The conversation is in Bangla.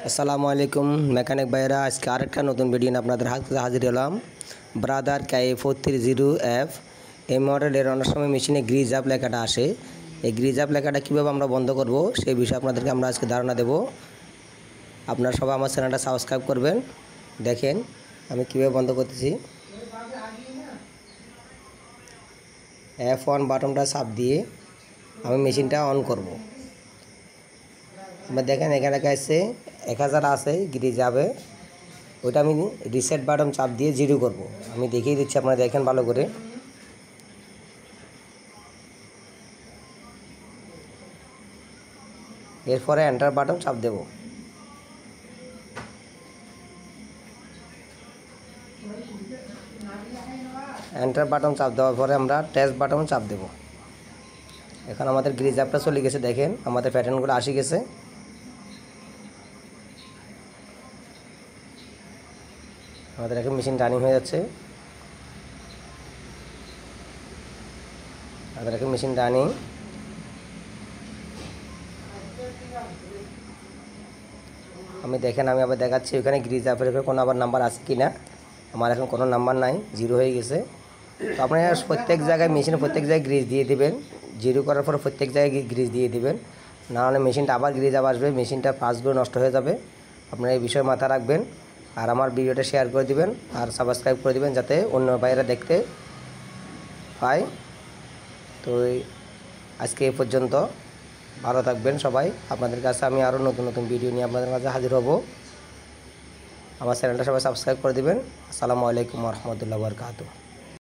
আসসালামু আলাইকুম মেকানিক ভাইরা, আজকে আরেকটা নতুন ভিডিও নিয়ে আপনাদের হাতে হাজির হলাম। ব্রাদার KA430F এই মডেলের অনেক সময় মেশিনে গ্রিজ আপ লেখাটা আসে। এই গ্রিজ আপ লেখাটা কীভাবে আমরা বন্ধ করব সেই বিষয়ে আপনাদেরকে আমরা আজকে ধারণা দেব। আপনারা সবাই আমার চ্যানেলটা সাবস্ক্রাইব করবেন। দেখেন আমি কীভাবে বন্ধ করতেছি। F1 বাটনটা চাপ দিয়ে আমি মেশিনটা অন করব। আমরা দেখেন এখানে কাছে 1000 আছে গ্রিজ যাবে, ওইটা আমি রিসেট বাটন চাপ দিয়ে জিরো করব। আমি দেখিয়ে দিচ্ছি, আপনারা দেখেন ভালো করে। এরপরে এন্টার বাটন চাপ দেব। এন্টার বাটন চাপ দেওয়ার পরে আমরা টেস্ট বাটন চাপ দেব। এখন আমাদের গ্রিজ অ্যাপটা চলে গেছে, দেখেন আমাদের প্যাটার্নগুলো আসে গেছে। আমাদের এখন মেশিন রানিং হয়ে যাচ্ছে। আমাদের এখন মেশিন রানিং। আমি দেখেন আমি আবার দেখাচ্ছি ওখানে গ্রিজ অ্যাপের কোনো আবার নাম্বার আছে কি না। আমার এখন কোনো নাম্বার নাই, জিরো হয়ে গেছে। তো আপনারা প্রত্যেক জায়গায় মেশিনে প্রত্যেক জায়গায় গ্রিজ দিয়ে দেবেন। জিরো করার পর প্রত্যেক জায়গায় গ্রিজ দিয়ে দেবেন, নাহলে মেশিনটা আবার গ্রিজ আবার আসবে, মেশিনটা পার্টসগুলো নষ্ট হয়ে যাবে। আপনারা এই বিষয়ে মাথা রাখবেন। আর আমার ভিডিওটা শেয়ার করে দিবেন আর সাবস্ক্রাইব করে দিবেন, যাতে অন্য ভাইয়েরা দেখতে পায়। তো আজকে এই পর্যন্ত, ভালো থাকবেন সবাই। আপনাদের কাছে আমি আরও নতুন নতুন ভিডিও নিয়ে আপনাদের কাছে হাজির হব। আমার চ্যানেলটা সবাই সাবস্ক্রাইব করে দিবেন। আসসালামু আলাইকুম ওয়া রাহমাতুল্লাহি ওয়া বারাকাতুহু।